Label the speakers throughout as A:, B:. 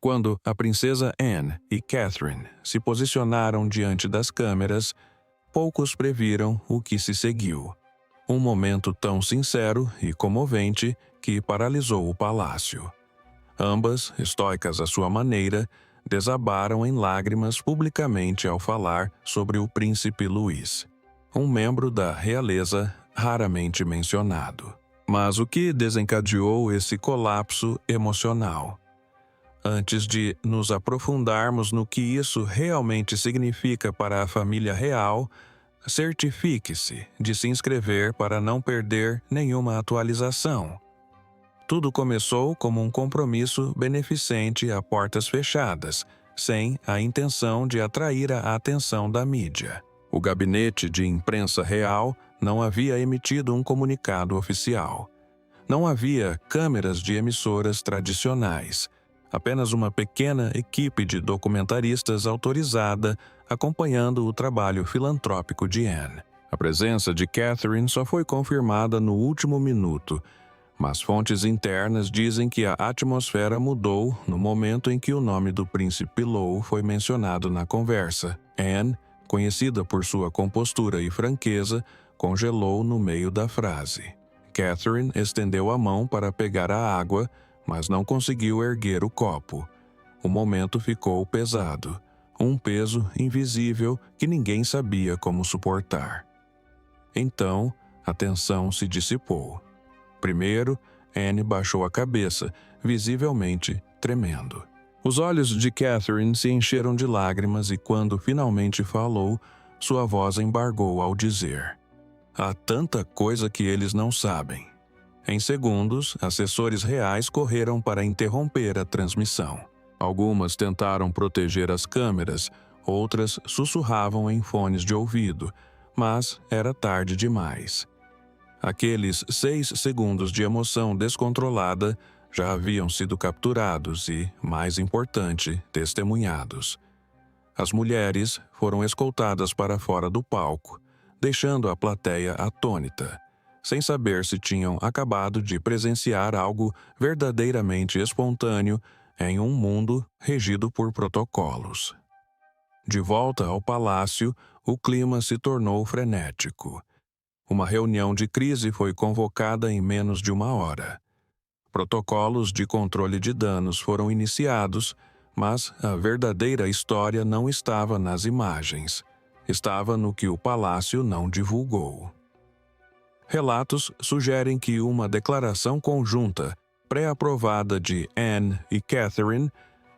A: Quando a princesa Anne e Catherine se posicionaram diante das câmeras, poucos previram o que se seguiu. Um momento tão sincero e comovente que paralisou o palácio. Ambas, estoicas à sua maneira, desabaram em lágrimas publicamente ao falar sobre o príncipe Louis, um membro da realeza raramente mencionado. Mas o que desencadeou esse colapso emocional? Antes de nos aprofundarmos no que isso realmente significa para a família real, certifique-se de se inscrever para não perder nenhuma atualização. Tudo começou como um compromisso beneficente a portas fechadas, sem a intenção de atrair a atenção da mídia. O gabinete de imprensa real não havia emitido um comunicado oficial. Não havia câmeras de emissoras tradicionais. Apenas uma pequena equipe de documentaristas autorizada acompanhando o trabalho filantrópico de Anne. A presença de Catherine só foi confirmada no último minuto, mas fontes internas dizem que a atmosfera mudou no momento em que o nome do príncipe Lou foi mencionado na conversa. Anne, conhecida por sua compostura e franqueza, congelou no meio da frase. Catherine estendeu a mão para pegar a água, mas não conseguiu erguer o copo. O momento ficou pesado, um peso invisível que ninguém sabia como suportar. Então, a tensão se dissipou. Primeiro, Anne baixou a cabeça, visivelmente tremendo. Os olhos de Catherine se encheram de lágrimas e quando finalmente falou, sua voz embargou ao dizer: "Há tanta coisa que eles não sabem." Em segundos, assessores reais correram para interromper a transmissão. Algumas tentaram proteger as câmeras, outras sussurravam em fones de ouvido, mas era tarde demais. Aqueles 6 segundos de emoção descontrolada já haviam sido capturados e, mais importante, testemunhados. As mulheres foram escoltadas para fora do palco, deixando a plateia atônita, sem saber se tinham acabado de presenciar algo verdadeiramente espontâneo em um mundo regido por protocolos. De volta ao palácio, o clima se tornou frenético. Uma reunião de crise foi convocada em menos de 1 hora. Protocolos de controle de danos foram iniciados, mas a verdadeira história não estava nas imagens. Estava no que o palácio não divulgou. Relatos sugerem que uma declaração conjunta, pré-aprovada de Anne e Catherine,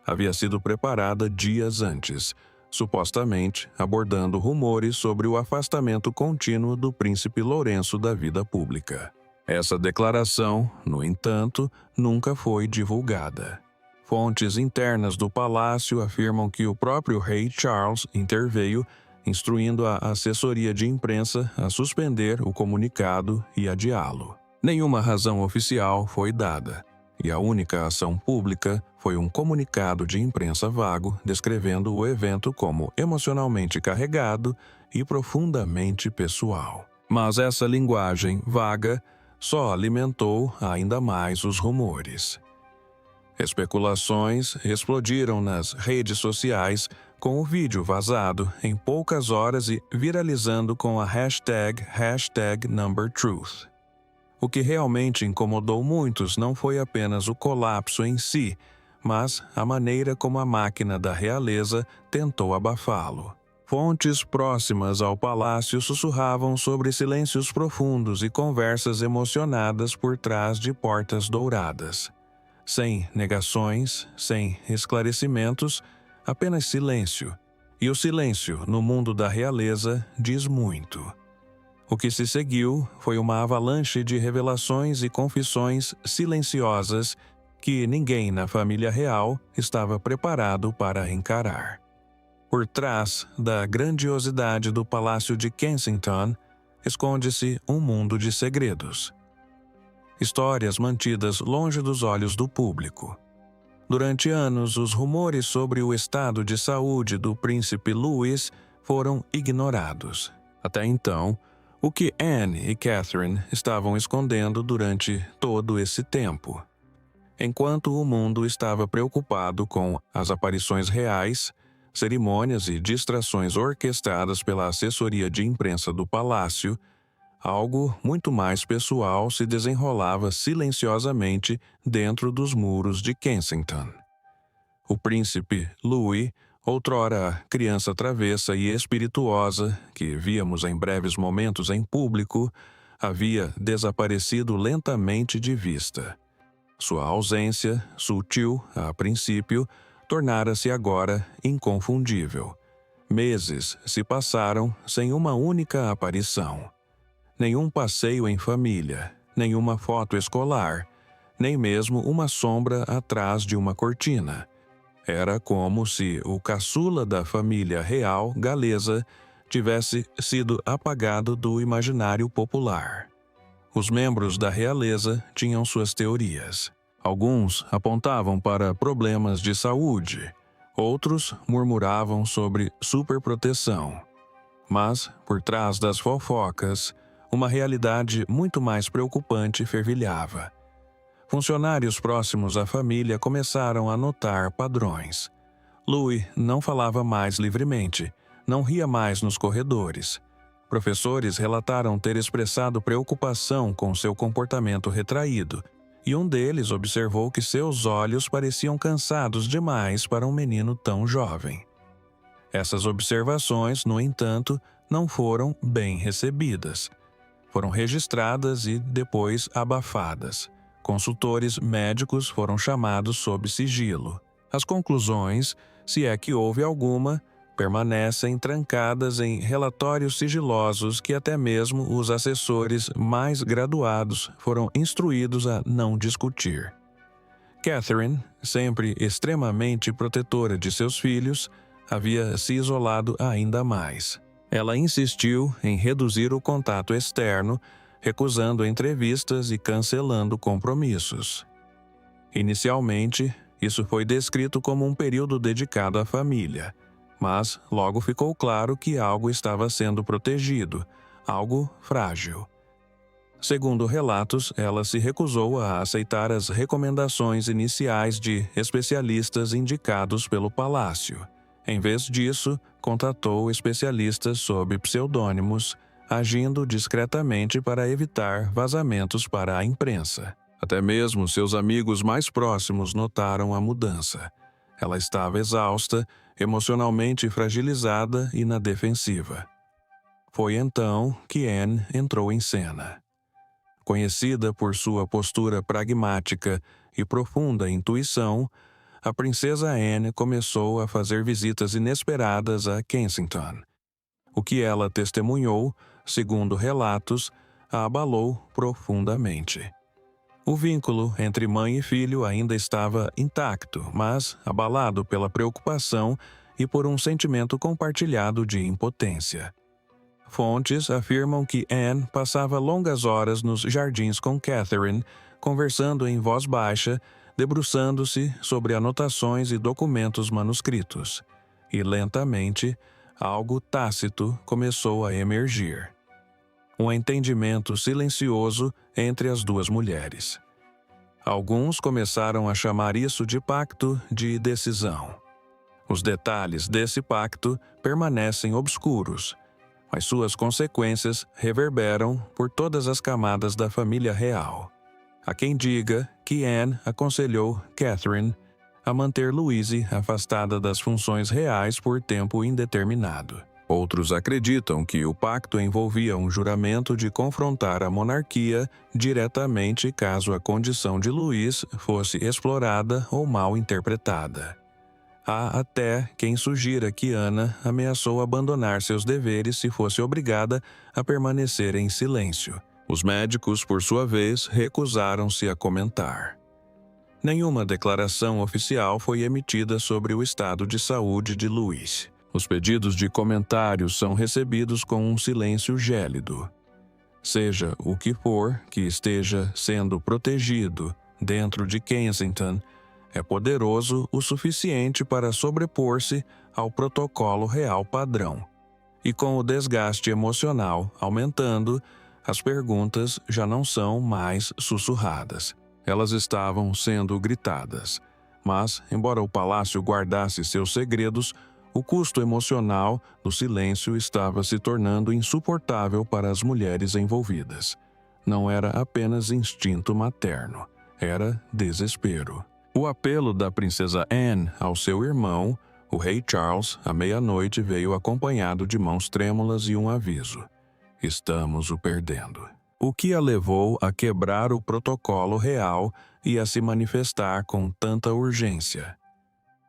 A: havia sido preparada dias antes, supostamente abordando rumores sobre o afastamento contínuo do príncipe Lourenço da vida pública. Essa declaração, no entanto, nunca foi divulgada. Fontes internas do palácio afirmam que o próprio rei Charles interveio, instruindo a assessoria de imprensa a suspender o comunicado e adiá-lo. Nenhuma razão oficial foi dada, e a única ação pública foi um comunicado de imprensa vago descrevendo o evento como emocionalmente carregado e profundamente pessoal. Mas essa linguagem vaga só alimentou ainda mais os rumores. Especulações explodiram nas redes sociais com o vídeo vazado em poucas horas e viralizando com a #NumberTruth. O que realmente incomodou muitos não foi apenas o colapso em si, mas a maneira como a máquina da realeza tentou abafá-lo. Fontes próximas ao palácio sussurravam sobre silêncios profundos e conversas emocionadas por trás de portas douradas. Sem negações, sem esclarecimentos, apenas silêncio. E o silêncio, no mundo da realeza, diz muito. O que se seguiu foi uma avalanche de revelações e confissões silenciosas que ninguém na família real estava preparado para encarar. Por trás da grandiosidade do Palácio de Kensington, esconde-se um mundo de segredos. Histórias mantidas longe dos olhos do público. Durante anos, os rumores sobre o estado de saúde do príncipe Louis foram ignorados. Até então, o que Anne e Catherine estavam escondendo durante todo esse tempo. Enquanto o mundo estava preocupado com as aparições reais, cerimônias e distrações orquestradas pela assessoria de imprensa do palácio, algo muito mais pessoal se desenrolava silenciosamente dentro dos muros de Kensington. O príncipe Louis, outrora criança travessa e espirituosa, que víamos em breves momentos em público, havia desaparecido lentamente de vista. Sua ausência, sutil a princípio, tornara-se agora inconfundível. Meses se passaram sem uma única aparição. Nenhum passeio em família, nenhuma foto escolar, nem mesmo uma sombra atrás de uma cortina. Era como se o caçula da família real galesa tivesse sido apagado do imaginário popular. Os membros da realeza tinham suas teorias. Alguns apontavam para problemas de saúde, outros murmuravam sobre superproteção. Mas, por trás das fofocas, uma realidade muito mais preocupante fervilhava. Funcionários próximos à família começaram a notar padrões. Louis não falava mais livremente, não ria mais nos corredores. Professores relataram ter expressado preocupação com seu comportamento retraído, e um deles observou que seus olhos pareciam cansados demais para um menino tão jovem. Essas observações, no entanto, não foram bem recebidas. Foram registradas e depois abafadas. Consultores médicos foram chamados sob sigilo. As conclusões, se é que houve alguma, permanecem trancadas em relatórios sigilosos que até mesmo os assessores mais graduados foram instruídos a não discutir. Catherine, sempre extremamente protetora de seus filhos, havia se isolado ainda mais. Ela insistiu em reduzir o contato externo, recusando entrevistas e cancelando compromissos. Inicialmente, isso foi descrito como um período dedicado à família, mas logo ficou claro que algo estava sendo protegido, algo frágil. Segundo relatos, ela se recusou a aceitar as recomendações iniciais de especialistas indicados pelo palácio. Em vez disso, contatou especialistas sob pseudônimos, agindo discretamente para evitar vazamentos para a imprensa. Até mesmo seus amigos mais próximos notaram a mudança. Ela estava exausta, emocionalmente fragilizada e na defensiva. Foi então que Anne entrou em cena. Conhecida por sua postura pragmática e profunda intuição, a princesa Anne começou a fazer visitas inesperadas a Kensington. O que ela testemunhou, segundo relatos, a abalou profundamente. O vínculo entre mãe e filho ainda estava intacto, mas abalado pela preocupação e por um sentimento compartilhado de impotência. Fontes afirmam que Anne passava longas horas nos jardins com Catherine, conversando em voz baixa, debruçando-se sobre anotações e documentos manuscritos. E lentamente, algo tácito começou a emergir. Um entendimento silencioso entre as duas mulheres. Alguns começaram a chamar isso de pacto de decisão. Os detalhes desse pacto permanecem obscuros, mas suas consequências reverberam por todas as camadas da família real. Há quem diga que Anne aconselhou Catherine a manter Louise afastada das funções reais por tempo indeterminado. Outros acreditam que o pacto envolvia um juramento de confrontar a monarquia diretamente caso a condição de Louise fosse explorada ou mal interpretada. Há até quem sugira que Ana ameaçou abandonar seus deveres se fosse obrigada a permanecer em silêncio. Os médicos, por sua vez, recusaram-se a comentar. Nenhuma declaração oficial foi emitida sobre o estado de saúde de Louise. Os pedidos de comentários são recebidos com um silêncio gélido. Seja o que for que esteja sendo protegido dentro de Kensington, é poderoso o suficiente para sobrepor-se ao protocolo real padrão. E com o desgaste emocional aumentando, as perguntas já não são mais sussurradas. Elas estavam sendo gritadas. Mas, embora o palácio guardasse seus segredos, o custo emocional do silêncio estava se tornando insuportável para as mulheres envolvidas. Não era apenas instinto materno, era desespero. O apelo da princesa Anne ao seu irmão, o rei Charles, à meia-noite veio acompanhado de mãos trêmulas e um aviso: estamos o perdendo. O que a levou a quebrar o protocolo real e a se manifestar com tanta urgência.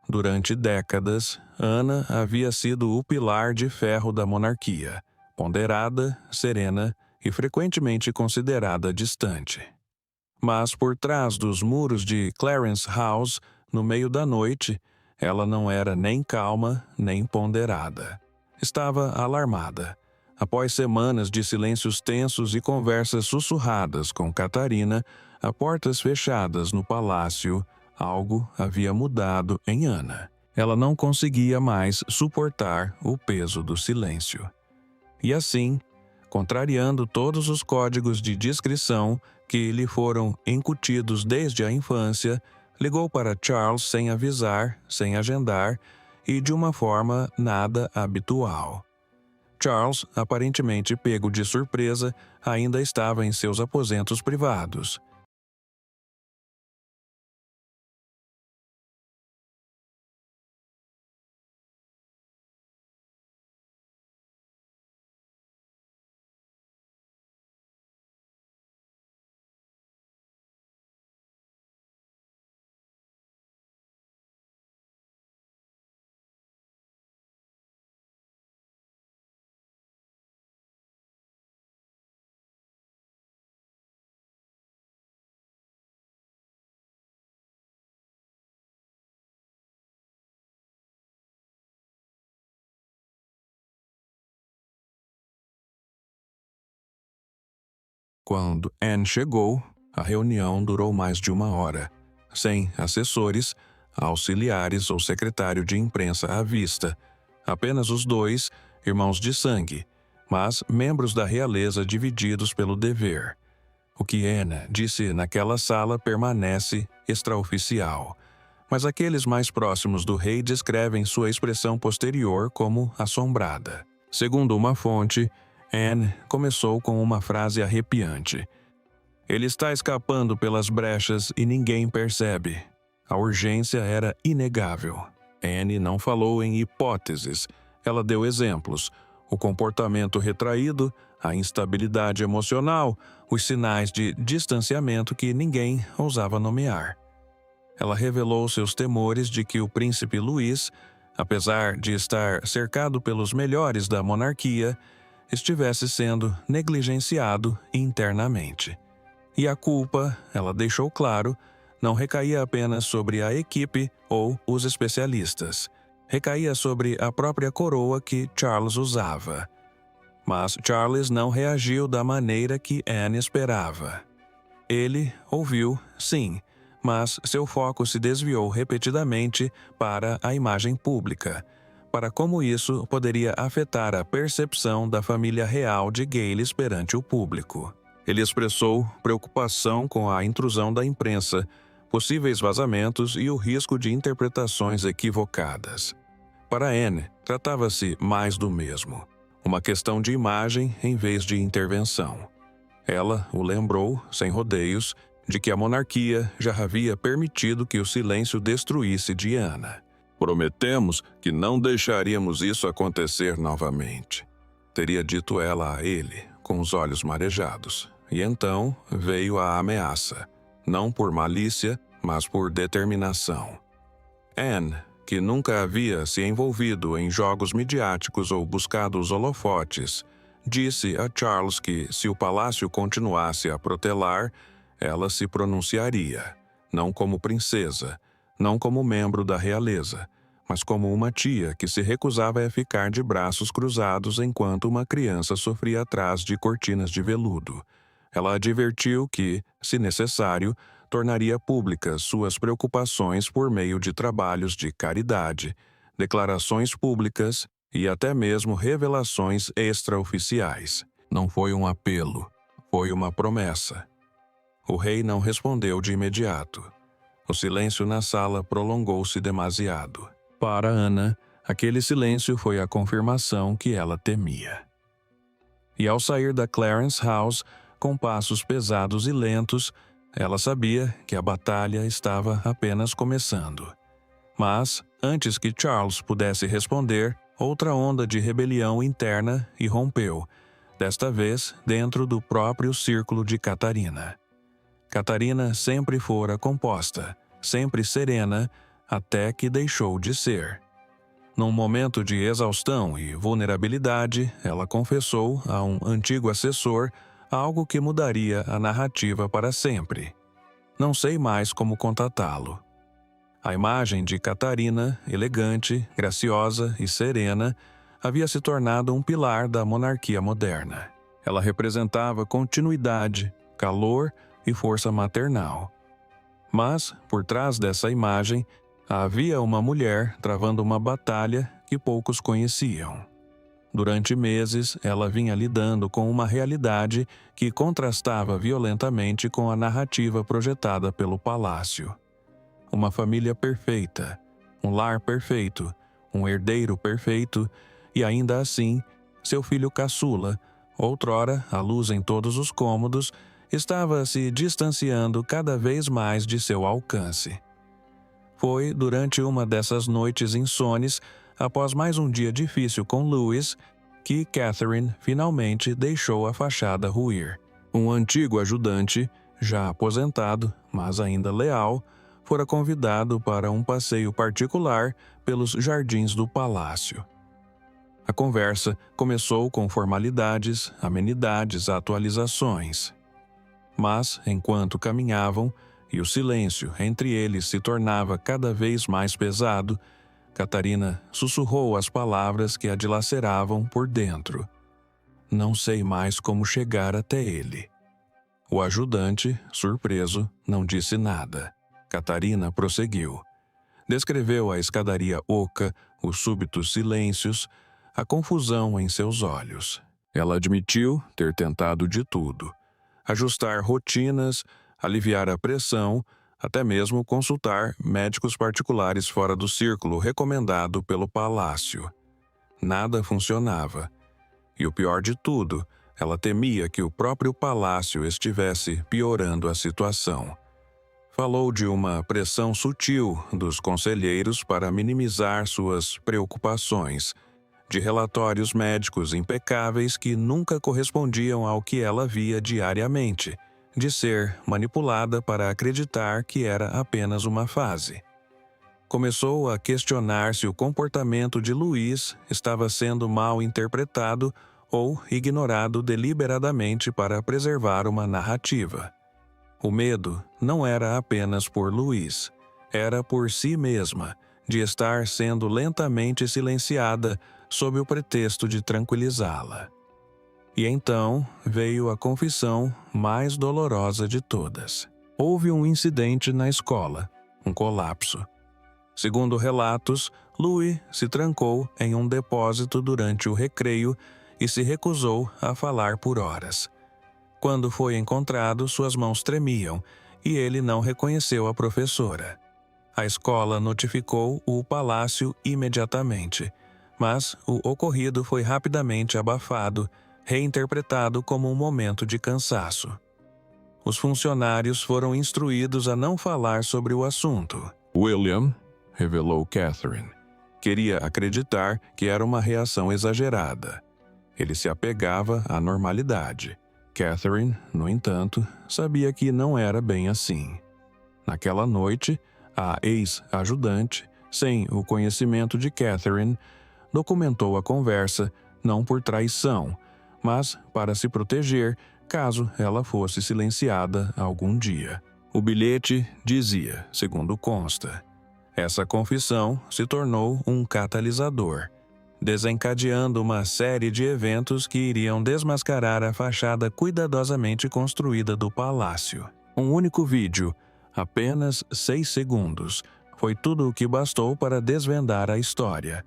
A: Durante décadas, Ana havia sido o pilar de ferro da monarquia, ponderada, serena e frequentemente considerada distante. Mas por trás dos muros de Clarence House, no meio da noite, ela não era nem calma nem ponderada. Estava alarmada. Após semanas de silêncios tensos e conversas sussurradas com Catarina, a portas fechadas no palácio, algo havia mudado em Ana. Ela não conseguia mais suportar o peso do silêncio. E assim, contrariando todos os códigos de discrição que lhe foram incutidos desde a infância, ligou para Charles sem avisar, sem agendar e de uma forma nada habitual. Charles, aparentemente pego de surpresa, ainda estava em seus aposentos privados. Quando Anne chegou, a reunião durou mais de uma hora, sem assessores, auxiliares ou secretário de imprensa à vista. Apenas os dois, irmãos de sangue, mas membros da realeza divididos pelo dever. O que Anne disse naquela sala permanece extraoficial, mas aqueles mais próximos do rei descrevem sua expressão posterior como assombrada. Segundo uma fonte, Anne começou com uma frase arrepiante. Ele está escapando pelas brechas e ninguém percebe. A urgência era inegável. Anne não falou em hipóteses. Ela deu exemplos. O comportamento retraído, a instabilidade emocional, os sinais de distanciamento que ninguém ousava nomear. Ela revelou seus temores de que o príncipe Luís, apesar de estar cercado pelos melhores da monarquia, estivesse sendo negligenciado internamente. E a culpa, ela deixou claro, não recaía apenas sobre a equipe ou os especialistas. Recaía sobre a própria coroa que Charles usava. Mas Charles não reagiu da maneira que Anne esperava. Ele ouviu, sim, mas seu foco se desviou repetidamente para a imagem pública, para como isso poderia afetar a percepção da família real de Gales perante o público. Ele expressou preocupação com a intrusão da imprensa, possíveis vazamentos e o risco de interpretações equivocadas. Para Anne, tratava-se mais do mesmo, uma questão de imagem em vez de intervenção. Ela o lembrou, sem rodeios, de que a monarquia já havia permitido que o silêncio destruísse Diana. Prometemos que não deixaríamos isso acontecer novamente, teria dito ela a ele, com os olhos marejados. E então veio a ameaça, não por malícia, mas por determinação. Anne, que nunca havia se envolvido em jogos midiáticos ou buscado os holofotes, disse a Charles que, se o palácio continuasse a protelar, ela se pronunciaria, não como princesa, não como membro da realeza, mas como uma tia que se recusava a ficar de braços cruzados enquanto uma criança sofria atrás de cortinas de veludo. Ela advertiu que, se necessário, tornaria públicas suas preocupações por meio de trabalhos de caridade, declarações públicas e até mesmo revelações extraoficiais. Não foi um apelo, foi uma promessa. O rei não respondeu de imediato. O silêncio na sala prolongou-se demasiado. Para Ana, aquele silêncio foi a confirmação que ela temia. E ao sair da Clarence House, com passos pesados e lentos, ela sabia que a batalha estava apenas começando. Mas, antes que Charles pudesse responder, outra onda de rebelião interna irrompeu, desta vez dentro do próprio círculo de Catarina. Catarina sempre fora composta, sempre serena, até que deixou de ser. Num momento de exaustão e vulnerabilidade, ela confessou a um antigo assessor algo que mudaria a narrativa para sempre. Não sei mais como contatá-lo. A imagem de Catarina, elegante, graciosa e serena, havia se tornado um pilar da monarquia moderna. Ela representava continuidade, calor e força maternal. Mas, por trás dessa imagem, havia uma mulher travando uma batalha que poucos conheciam. Durante meses, ela vinha lidando com uma realidade que contrastava violentamente com a narrativa projetada pelo palácio. Uma família perfeita, um lar perfeito, um herdeiro perfeito e, ainda assim, seu filho caçula, outrora a luz em todos os cômodos, estava se distanciando cada vez mais de seu alcance. Foi durante uma dessas noites insones, após mais um dia difícil com Louis, que Catherine finalmente deixou a fachada ruir. Um antigo ajudante, já aposentado, mas ainda leal, fora convidado para um passeio particular pelos jardins do palácio. A conversa começou com formalidades, amenidades, atualizações. Mas, enquanto caminhavam, e o silêncio entre eles se tornava cada vez mais pesado, Catarina sussurrou as palavras que a dilaceravam por dentro. Não sei mais como chegar até ele. O ajudante, surpreso, não disse nada. Catarina prosseguiu. Descreveu a escadaria oca, os súbitos silêncios, a confusão em seus olhos. Ela admitiu ter tentado de tudo. Ajustar rotinas, aliviar a pressão, até mesmo consultar médicos particulares fora do círculo recomendado pelo palácio. Nada funcionava. E o pior de tudo, ela temia que o próprio palácio estivesse piorando a situação. Falou de uma pressão sutil dos conselheiros para minimizar suas preocupações, de relatórios médicos impecáveis que nunca correspondiam ao que ela via diariamente, de ser manipulada para acreditar que era apenas uma fase. Começou a questionar se o comportamento de Louis estava sendo mal interpretado ou ignorado deliberadamente para preservar uma narrativa. O medo não era apenas por Louis, era por si mesma, de estar sendo lentamente silenciada sob o pretexto de tranquilizá-la. E então veio a confissão mais dolorosa de todas. Houve um incidente na escola, um colapso. Segundo relatos, Louis se trancou em um depósito durante o recreio e se recusou a falar por horas. Quando foi encontrado, suas mãos tremiam e ele não reconheceu a professora. A escola notificou o palácio imediatamente, mas o ocorrido foi rapidamente abafado, reinterpretado como um momento de cansaço. Os funcionários foram instruídos a não falar sobre o assunto. William, revelou Catherine, queria acreditar que era uma reação exagerada. Ele se apegava à normalidade. Catherine, no entanto, sabia que não era bem assim. Naquela noite, a ex-ajudante, sem o conhecimento de Catherine, documentou a conversa, não por traição, mas para se proteger caso ela fosse silenciada algum dia. O bilhete dizia, segundo consta, essa confissão se tornou um catalisador, desencadeando uma série de eventos que iriam desmascarar a fachada cuidadosamente construída do palácio. Um único vídeo, apenas 6 segundos, foi tudo o que bastou para desvendar a história.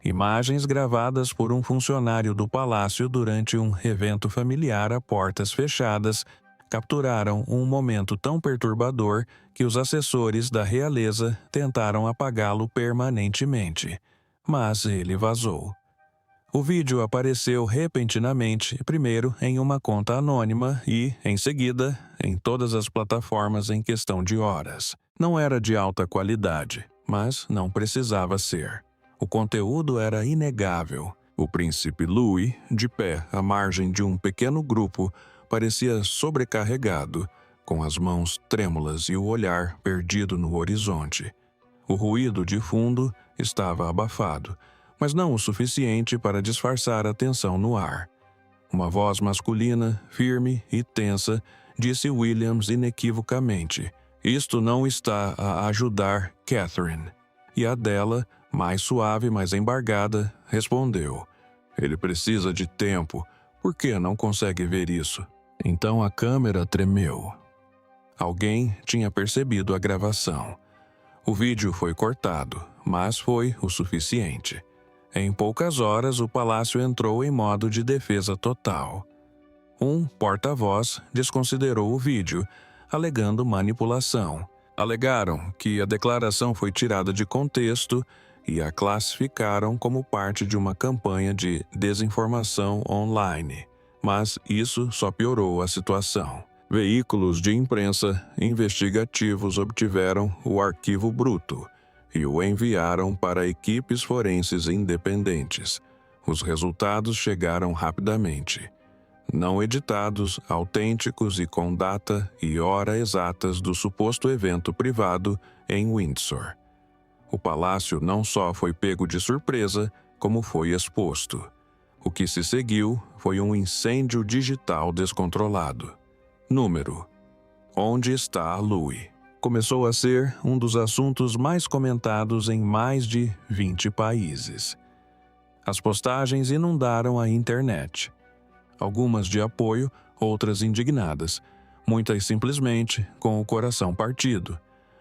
A: Imagens gravadas por um funcionário do palácio durante um evento familiar a portas fechadas, capturaram um momento tão perturbador que os assessores da realeza tentaram apagá-lo permanentemente, mas ele vazou. O vídeo apareceu repentinamente, primeiro em uma conta anônima e, em seguida, em todas as plataformas em questão de horas. Não era de alta qualidade, mas não precisava ser. O conteúdo era inegável. O príncipe Louis, de pé à margem de um pequeno grupo, parecia sobrecarregado, com as mãos trêmulas e o olhar perdido no horizonte. O ruído de fundo estava abafado, mas não o suficiente para disfarçar a tensão no ar. Uma voz masculina, firme e tensa, disse Williams inequivocamente: "Isto não está a ajudar Catherine." E a dela, mais suave, mas embargada, respondeu: "Ele precisa de tempo. Por que não consegue ver isso?" Então a câmera tremeu. Alguém tinha percebido a gravação. O vídeo foi cortado, mas foi o suficiente. Em poucas horas, o palácio entrou em modo de defesa total. Um porta-voz desconsiderou o vídeo, alegando manipulação. Alegaram que a declaração foi tirada de contexto e a classificaram como parte de uma campanha de desinformação online. Mas isso só piorou a situação. Veículos de imprensa investigativos obtiveram o arquivo bruto e o enviaram para equipes forenses independentes. Os resultados chegaram rapidamente. Não editados, autênticos e com data e hora exatas do suposto evento privado em Windsor. O palácio não só foi pego de surpresa, como foi exposto. O que se seguiu foi um incêndio digital descontrolado. Número: onde está Louis? Começou a ser um dos assuntos mais comentados em mais de 20 países. As postagens inundaram a internet. Algumas de apoio, outras indignadas, muitas simplesmente com o coração partido.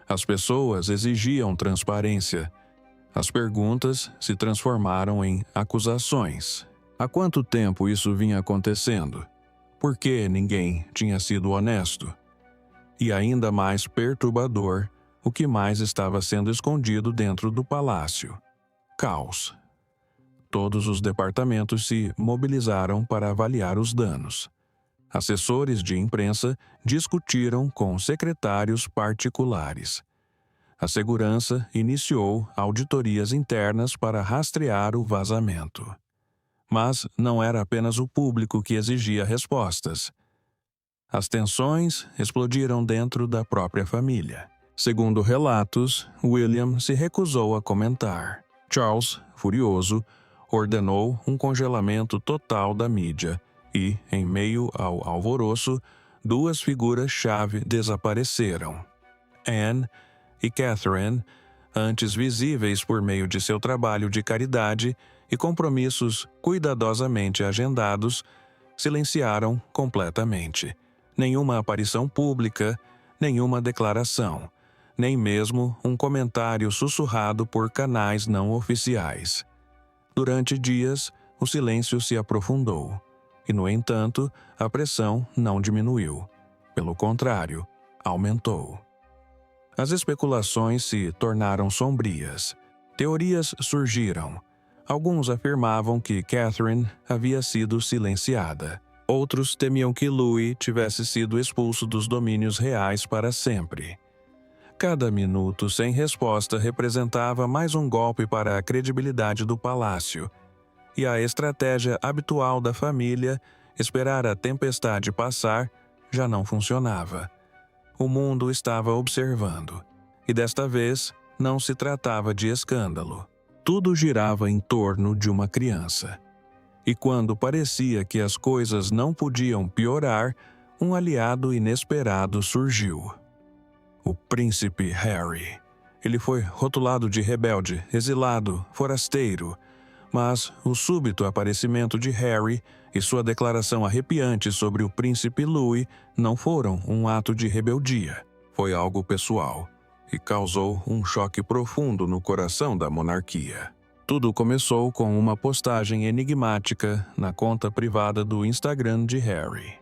A: As pessoas exigiam transparência. As perguntas se transformaram em acusações. Há quanto tempo isso vinha acontecendo? Por que ninguém tinha sido honesto? E ainda mais perturbador, o que mais estava sendo escondido dentro do palácio? Caos. Todos os departamentos se mobilizaram para avaliar os danos. Assessores de imprensa discutiram com secretários particulares. A segurança iniciou auditorias internas para rastrear o vazamento. Mas não era apenas o público que exigia respostas. As tensões explodiram dentro da própria família. Segundo relatos, William se recusou a comentar. Charles, furioso, ordenou um congelamento total da mídia e, em meio ao alvoroço, duas figuras-chave desapareceram. Anne e Catherine, antes visíveis por meio de seu trabalho de caridade e compromissos cuidadosamente agendados, silenciaram completamente. Nenhuma aparição pública, nenhuma declaração, nem mesmo um comentário sussurrado por canais não oficiais. Durante dias, o silêncio se aprofundou, e, no entanto, a pressão não diminuiu. Pelo contrário, aumentou. As especulações se tornaram sombrias. Teorias surgiram. Alguns afirmavam que Catherine havia sido silenciada. Outros temiam que Louis tivesse sido expulso dos domínios reais para sempre. Cada minuto sem resposta representava mais um golpe para a credibilidade do palácio. E a estratégia habitual da família, esperar a tempestade passar, já não funcionava. O mundo estava observando. E desta vez, não se tratava de escândalo. Tudo girava em torno de uma criança. E quando parecia que as coisas não podiam piorar, um aliado inesperado surgiu. O príncipe Harry. Ele foi rotulado de rebelde, exilado, forasteiro. Mas o súbito aparecimento de Harry e sua declaração arrepiante sobre o príncipe Louis não foram um ato de rebeldia. Foi algo pessoal e causou um choque profundo no coração da monarquia. Tudo começou com uma postagem enigmática na conta privada do Instagram de Harry.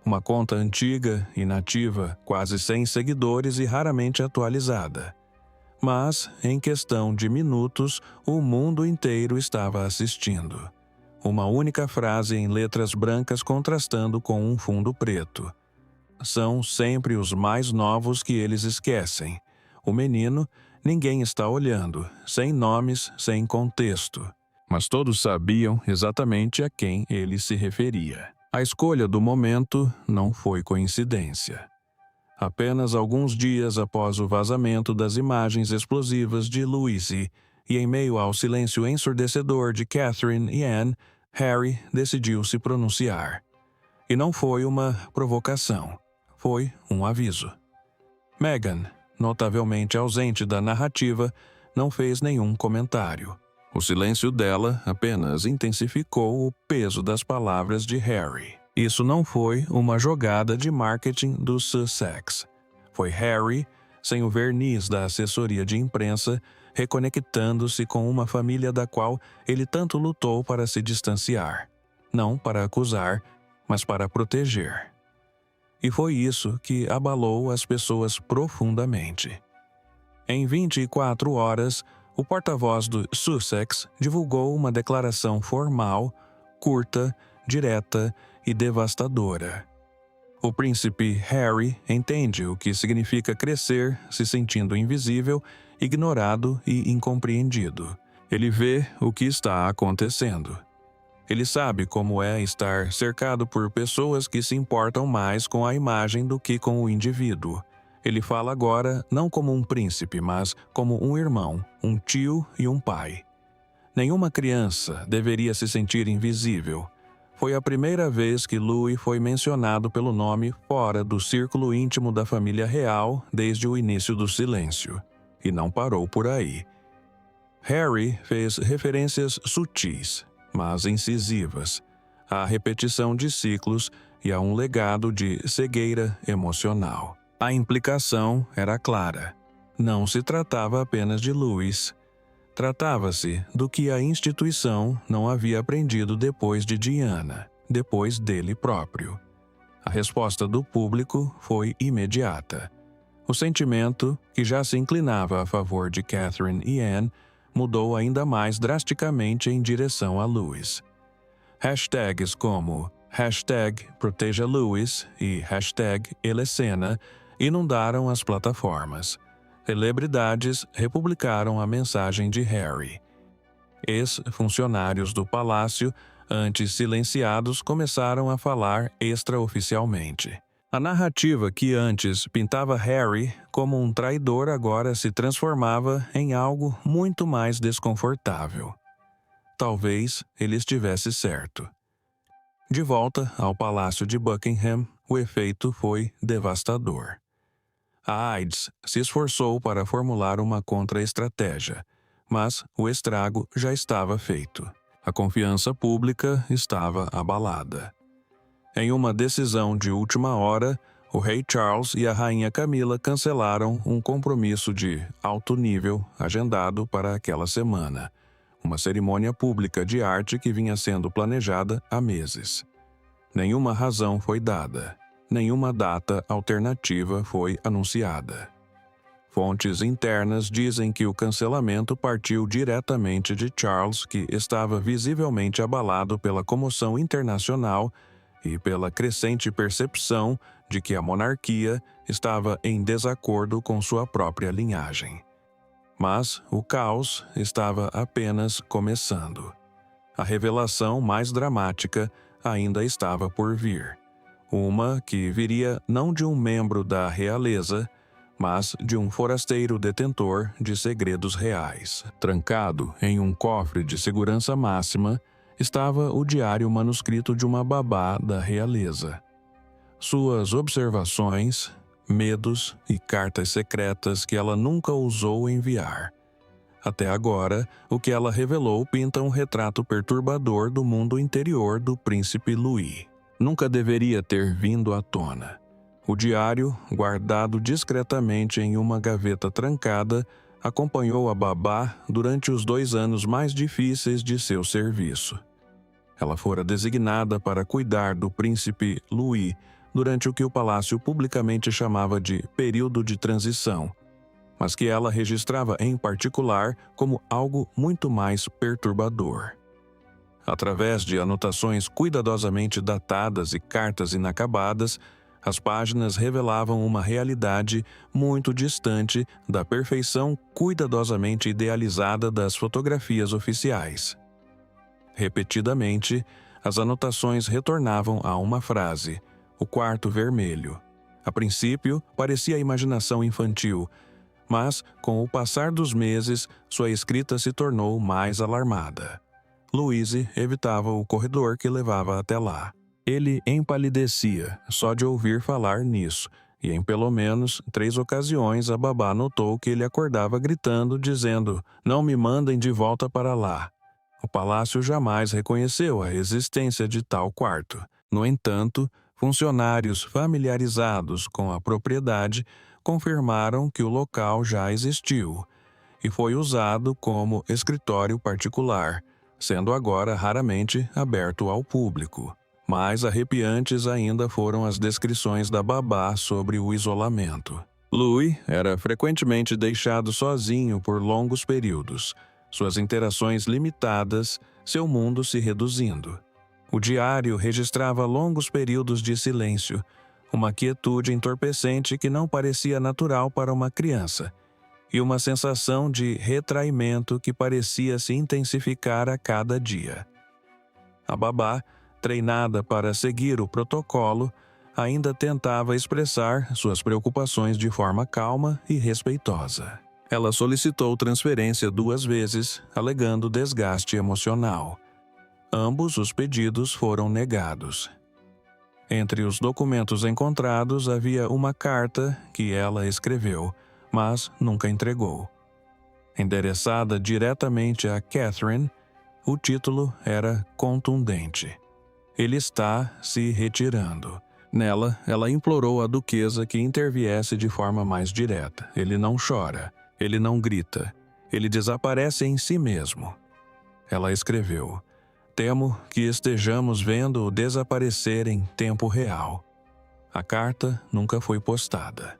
A: Uma conta antiga, inativa, quase sem seguidores e raramente atualizada. Mas, em questão de minutos, o mundo inteiro estava assistindo. Uma única frase em letras brancas contrastando com um fundo preto. São sempre os mais novos que eles esquecem. O menino, ninguém está olhando, sem nomes, sem contexto. Mas todos sabiam exatamente a quem ele se referia. A escolha do momento não foi coincidência. Apenas alguns dias após o vazamento das imagens explosivas de Louise e em meio ao silêncio ensurdecedor de Catherine e Anne, Harry decidiu se pronunciar. E não foi uma provocação, foi um aviso. Meghan, notavelmente ausente da narrativa, não fez nenhum comentário. O silêncio dela apenas intensificou o peso das palavras de Harry. Isso não foi uma jogada de marketing do Sussex. Foi Harry, sem o verniz da assessoria de imprensa, reconectando-se com uma família da qual ele tanto lutou para se distanciar. Não para acusar, mas para proteger. E foi isso que abalou as pessoas profundamente. Em 24 horas, o porta-voz do Sussex divulgou uma declaração formal, curta, direta e devastadora. O príncipe Harry entende o que significa crescer se sentindo invisível, ignorado e incompreendido. Ele vê o que está acontecendo. Ele sabe como é estar cercado por pessoas que se importam mais com a imagem do que com o indivíduo. Ele fala agora não como um príncipe, mas como um irmão, um tio e um pai. Nenhuma criança deveria se sentir invisível. Foi a primeira vez que Louis foi mencionado pelo nome fora do círculo íntimo da família real desde o início do silêncio. E não parou por aí. Harry fez referências sutis, mas incisivas, à repetição de ciclos e a um legado de cegueira emocional. A implicação era clara. Não se tratava apenas de Louis. Tratava-se do que a instituição não havia aprendido depois de Diana, depois dele próprio. A resposta do público foi imediata. O sentimento, que já se inclinava a favor de Catherine e Anne, mudou ainda mais drasticamente em direção a Louis. Hashtags como #ProtejaLouis e #Elecena inundaram as plataformas. Celebridades republicaram a mensagem de Harry. Ex-funcionários do palácio, antes silenciados, começaram a falar extraoficialmente. A narrativa que antes pintava Harry como um traidor agora se transformava em algo muito mais desconfortável. Talvez ele estivesse certo. De volta ao Palácio de Buckingham, o efeito foi devastador. A AIDS se esforçou para formular uma contra-estratégia, mas o estrago já estava feito. A confiança pública estava abalada. Em uma decisão de última hora, o rei Charles e a rainha Camila cancelaram um compromisso de alto nível agendado para aquela semana, uma cerimônia pública de arte que vinha sendo planejada há meses. Nenhuma razão foi dada. Nenhuma data alternativa foi anunciada. Fontes internas dizem que o cancelamento partiu diretamente de Charles, que estava visivelmente abalado pela comoção internacional e pela crescente percepção de que a monarquia estava em desacordo com sua própria linhagem. Mas o caos estava apenas começando. A revelação mais dramática ainda estava por vir. Uma que viria não de um membro da realeza, mas de um forasteiro detentor de segredos reais. Trancado em um cofre de segurança máxima, estava o diário manuscrito de uma babá da realeza. Suas observações, medos e cartas secretas que ela nunca ousou enviar. Até agora, o que ela revelou pinta um retrato perturbador do mundo interior do príncipe Louis. Nunca deveria ter vindo à tona. O diário, guardado discretamente em uma gaveta trancada, acompanhou a babá durante os 2 anos mais difíceis de seu serviço. Ela fora designada para cuidar do príncipe Louis durante o que o palácio publicamente chamava de período de transição, mas que ela registrava em particular como algo muito mais perturbador. Através de anotações cuidadosamente datadas e cartas inacabadas, as páginas revelavam uma realidade muito distante da perfeição cuidadosamente idealizada das fotografias oficiais. Repetidamente, as anotações retornavam a uma frase: o quarto vermelho. A princípio, parecia imaginação infantil, mas, com o passar dos meses, sua escrita se tornou mais alarmada. Louise evitava o corredor que levava até lá. Ele empalidecia só de ouvir falar nisso, e em pelo menos 3 ocasiões a babá notou que ele acordava gritando, dizendo: "Não me mandem de volta para lá." O palácio jamais reconheceu a existência de tal quarto. No entanto, funcionários familiarizados com a propriedade confirmaram que o local já existiu e foi usado como escritório particular, sendo agora raramente aberto ao público. Mais arrepiantes ainda foram as descrições da babá sobre o isolamento. Louis era frequentemente deixado sozinho por longos períodos, suas interações limitadas, seu mundo se reduzindo. O diário registrava longos períodos de silêncio, uma quietude entorpecente que não parecia natural para uma criança, e uma sensação de retraimento que parecia se intensificar a cada dia. A babá, treinada para seguir o protocolo, ainda tentava expressar suas preocupações de forma calma e respeitosa. Ela solicitou transferência 2 vezes, alegando desgaste emocional. Ambos os pedidos foram negados. Entre os documentos encontrados havia uma carta que ela escreveu, mas nunca entregou. Endereçada diretamente a Catherine, o título era contundente: "Ele está se retirando." Nela, ela implorou à duquesa que interviesse de forma mais direta. Ele não chora, ele não grita, ele desaparece em si mesmo. Ela escreveu: "Temo que estejamos vendo-o desaparecer em tempo real." A carta nunca foi postada.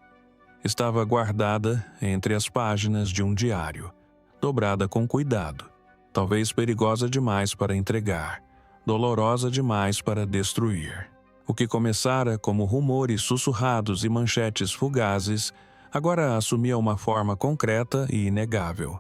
A: Estava guardada entre as páginas de um diário, dobrada com cuidado, talvez perigosa demais para entregar, dolorosa demais para destruir. O que começara como rumores sussurrados e manchetes fugazes, agora assumia uma forma concreta e inegável.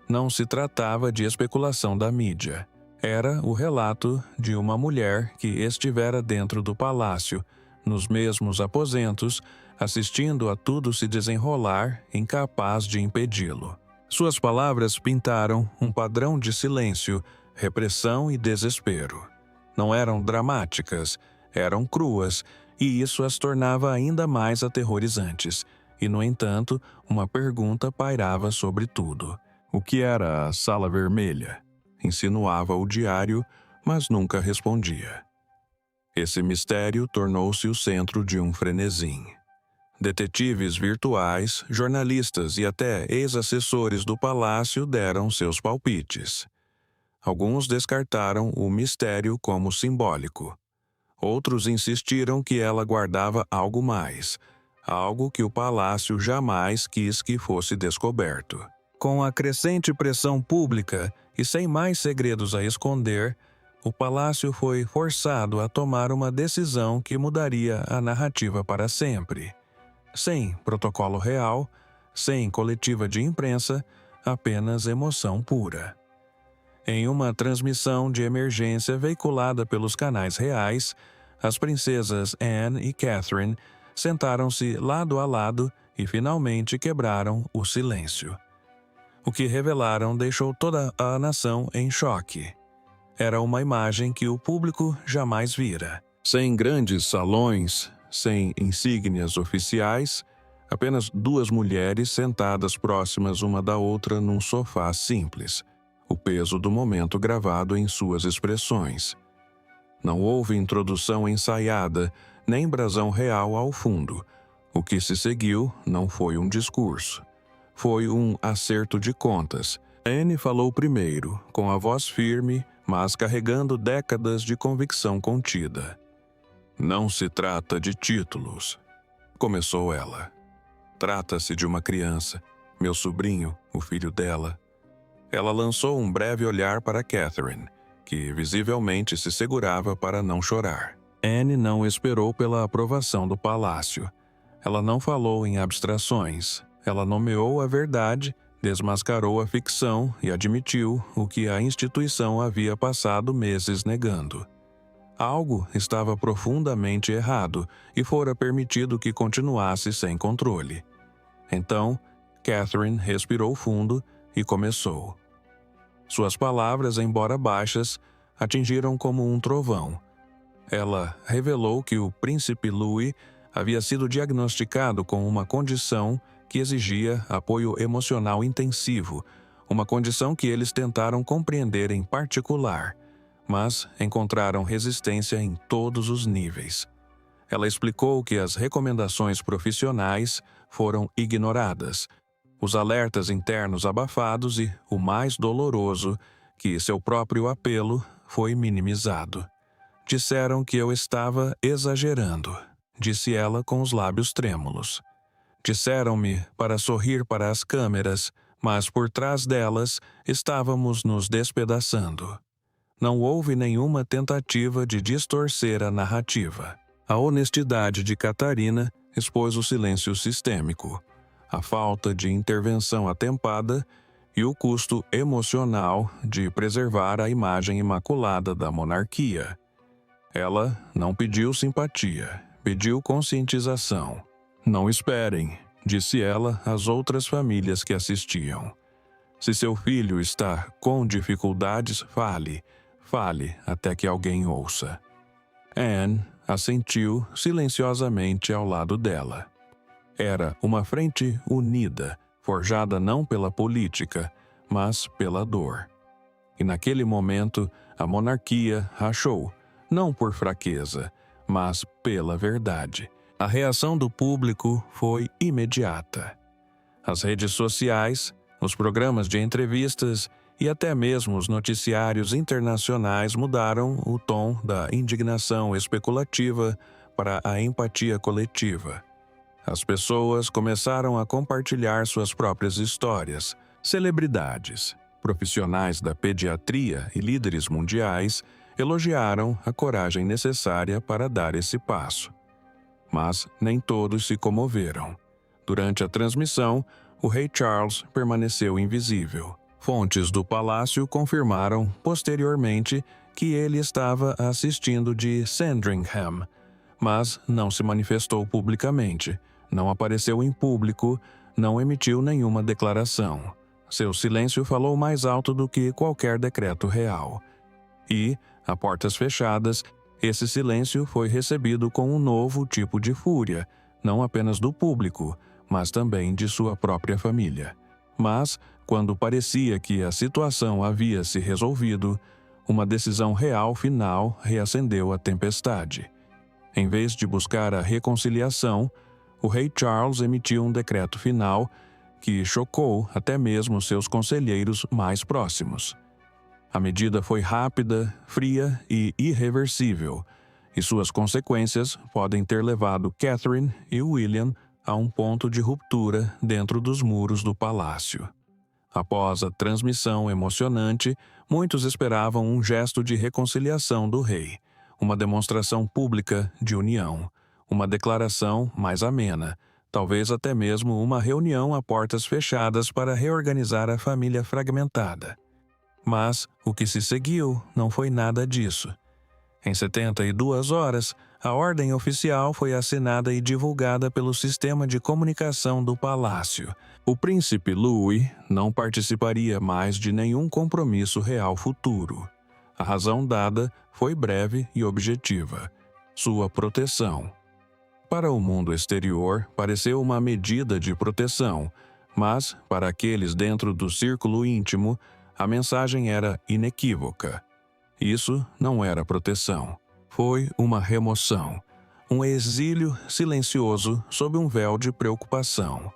A: Não se tratava de especulação da mídia. Era o relato de uma mulher que estivera dentro do palácio, nos mesmos aposentos, assistindo a tudo se desenrolar, incapaz de impedi-lo. Suas palavras pintaram um padrão de silêncio, repressão e desespero. Não eram dramáticas, eram cruas, e isso as tornava ainda mais aterrorizantes. E, no entanto, uma pergunta pairava sobre tudo. O que era a Sala Vermelha? Insinuava o diário, mas nunca respondia. Esse mistério tornou-se o centro de um frenesim. Detetives virtuais, jornalistas e até ex-assessores do palácio deram seus palpites. Alguns descartaram o mistério como simbólico. Outros insistiram que ela guardava algo mais, algo que o palácio jamais quis que fosse descoberto. Com a crescente pressão pública e sem mais segredos a esconder, o palácio foi forçado a tomar uma decisão que mudaria a narrativa para sempre. Sem protocolo real, sem coletiva de imprensa, apenas emoção pura. Em uma transmissão de emergência veiculada pelos canais reais, as princesas Anne e Catherine sentaram-se lado a lado e finalmente quebraram o silêncio. O que revelaram deixou toda a nação em choque. Era uma imagem que o público jamais vira. Sem grandes salões, sem insígnias oficiais, apenas 2 mulheres sentadas próximas uma da outra num sofá simples, o peso do momento gravado em suas expressões. Não houve introdução ensaiada, nem brasão real ao fundo. O que se seguiu não foi um discurso. Foi um acerto de contas. Anne falou primeiro, com a voz firme, mas carregando décadas de convicção contida. Não se trata de títulos, começou ela. Trata-se de uma criança, meu sobrinho, o filho dela. Ela lançou um breve olhar para Catherine, que visivelmente se segurava para não chorar. Anne não esperou pela aprovação do palácio. Ela não falou em abstrações. Ela nomeou a verdade, desmascarou a ficção e admitiu o que a instituição havia passado meses negando. Algo estava profundamente errado e fora permitido que continuasse sem controle. Então, Catherine respirou fundo e começou. Suas palavras, embora baixas, atingiram como um trovão. Ela revelou que o príncipe Louis havia sido diagnosticado com uma condição que exigia apoio emocional intensivo, uma condição que eles tentaram compreender em particular, mas encontraram resistência em todos os níveis. Ela explicou que as recomendações profissionais foram ignoradas, os alertas internos abafados e, o mais doloroso, que seu próprio apelo foi minimizado. Disseram que eu estava exagerando, disse ela com os lábios trêmulos. Disseram-me para sorrir para as câmeras, mas por trás delas estávamos nos despedaçando. Não houve nenhuma tentativa de distorcer a narrativa. A honestidade de Catarina expôs o silêncio sistêmico, a falta de intervenção atempada e o custo emocional de preservar a imagem imaculada da monarquia. Ela não pediu simpatia, pediu conscientização. Não esperem, disse ela às outras famílias que assistiam. Se seu filho está com dificuldades, fale até que alguém ouça. Anne assentiu silenciosamente ao lado dela. Era uma frente unida, forjada não pela política, mas pela dor. E naquele momento, a monarquia rachou, não por fraqueza, mas pela verdade. A reação do público foi imediata. As redes sociais, os programas de entrevistas e até mesmo os noticiários internacionais mudaram o tom da indignação especulativa para a empatia coletiva. As pessoas começaram a compartilhar suas próprias histórias. Celebridades, profissionais da pediatria e líderes mundiais elogiaram a coragem necessária para dar esse passo. Mas nem todos se comoveram. Durante a transmissão, o rei Charles permaneceu invisível. Fontes do palácio confirmaram, posteriormente, que ele estava assistindo de Sandringham, mas não se manifestou publicamente, não apareceu em público, não emitiu nenhuma declaração. Seu silêncio falou mais alto do que qualquer decreto real. E, a portas fechadas, esse silêncio foi recebido com um novo tipo de fúria, não apenas do público, mas também de sua própria família. Mas, quando parecia que a situação havia se resolvido, uma decisão real final reacendeu a tempestade. Em vez de buscar a reconciliação, o rei Charles emitiu um decreto final que chocou até mesmo seus conselheiros mais próximos. A medida foi rápida, fria e irreversível, e suas consequências podem ter levado Catherine e William a um ponto de ruptura dentro dos muros do palácio. Após a transmissão emocionante, muitos esperavam um gesto de reconciliação do rei, uma demonstração pública de união, uma declaração mais amena, talvez até mesmo uma reunião a portas fechadas para reorganizar a família fragmentada. Mas o que se seguiu não foi nada disso. Em 72 horas, a ordem oficial foi assinada e divulgada pelo sistema de comunicação do palácio. O príncipe Louis não participaria mais de nenhum compromisso real futuro. A razão dada foi breve e objetiva: sua proteção. Para o mundo exterior, pareceu uma medida de proteção, mas, para aqueles dentro do círculo íntimo, a mensagem era inequívoca. Isso não era proteção. Foi uma remoção, um exílio silencioso sob um véu de preocupação.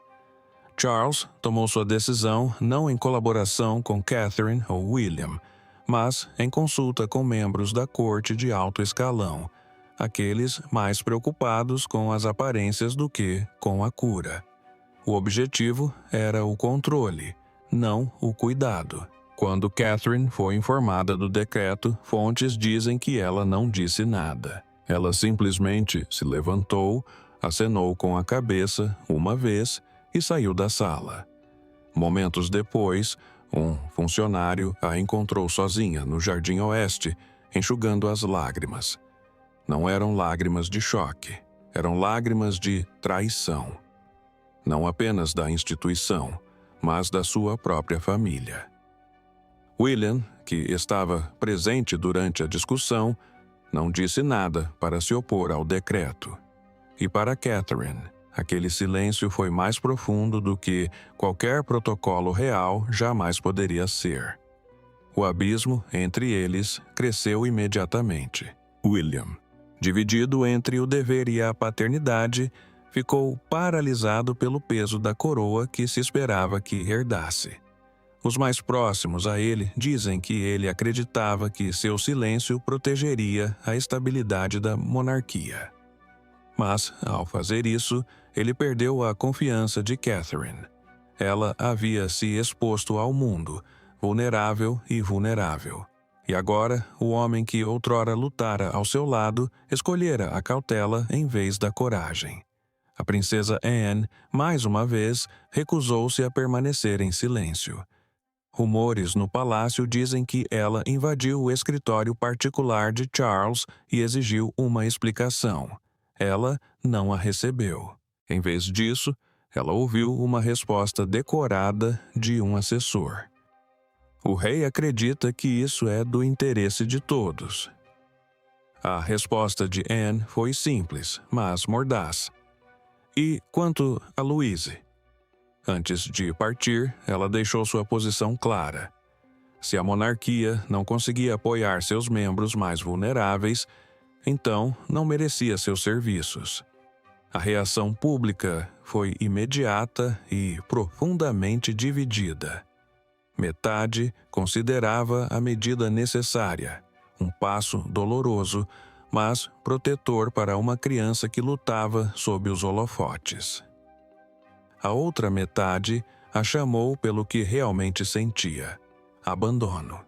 A: Charles tomou sua decisão não em colaboração com Catherine ou William, mas em consulta com membros da corte de alto escalão, aqueles mais preocupados com as aparências do que com a cura. O objetivo era o controle, não o cuidado. Quando Catherine foi informada do decreto, fontes dizem que ela não disse nada. Ela simplesmente se levantou, acenou com a cabeça uma vez e saiu da sala. Momentos depois, um funcionário a encontrou sozinha no Jardim Oeste, enxugando as lágrimas. Não eram lágrimas de choque, eram lágrimas de traição. Não apenas da instituição, mas da sua própria família. William, que estava presente durante a discussão, não disse nada para se opor ao decreto. E para Catherine, aquele silêncio foi mais profundo do que qualquer protocolo real jamais poderia ser. O abismo entre eles cresceu imediatamente. William, dividido entre o dever e a paternidade, ficou paralisado pelo peso da coroa que se esperava que herdasse. Os mais próximos a ele dizem que ele acreditava que seu silêncio protegeria a estabilidade da monarquia. Mas, ao fazer isso, ele perdeu a confiança de Catherine. Ela havia se exposto ao mundo, vulnerável e vulnerável. E agora, o homem que outrora lutara ao seu lado escolhera a cautela em vez da coragem. A princesa Anne, mais uma vez, recusou-se a permanecer em silêncio. Rumores no palácio dizem que ela invadiu o escritório particular de Charles e exigiu uma explicação. Ela não a recebeu. Em vez disso, ela ouviu uma resposta decorada de um assessor. O rei acredita que isso é do interesse de todos. A resposta de Anne foi simples, mas mordaz. E quanto a Louise? Antes de partir, ela deixou sua posição clara. Se a monarquia não conseguia apoiar seus membros mais vulneráveis, então não merecia seus serviços. A reação pública foi imediata e profundamente dividida. Metade considerava a medida necessária, um passo doloroso, mas protetor para uma criança que lutava sob os holofotes. A outra metade a chamou pelo que realmente sentia: abandono.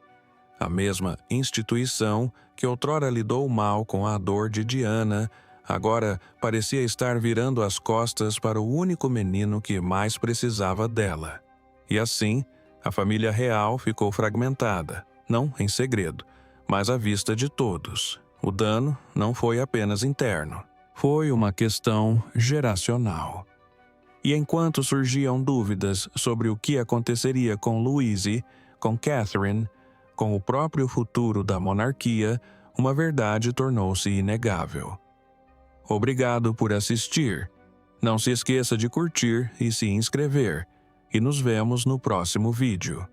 A: A mesma instituição que outrora lidou mal com a dor de Diana, agora parecia estar virando as costas para o único menino que mais precisava dela. E assim, a família real ficou fragmentada, não em segredo, mas à vista de todos. O dano não foi apenas interno, foi uma questão geracional. E enquanto surgiam dúvidas sobre o que aconteceria com Louise, com Catherine, com o próprio futuro da monarquia, uma verdade tornou-se inegável. Obrigado por assistir. Não se esqueça de curtir e se inscrever. E nos vemos no próximo vídeo.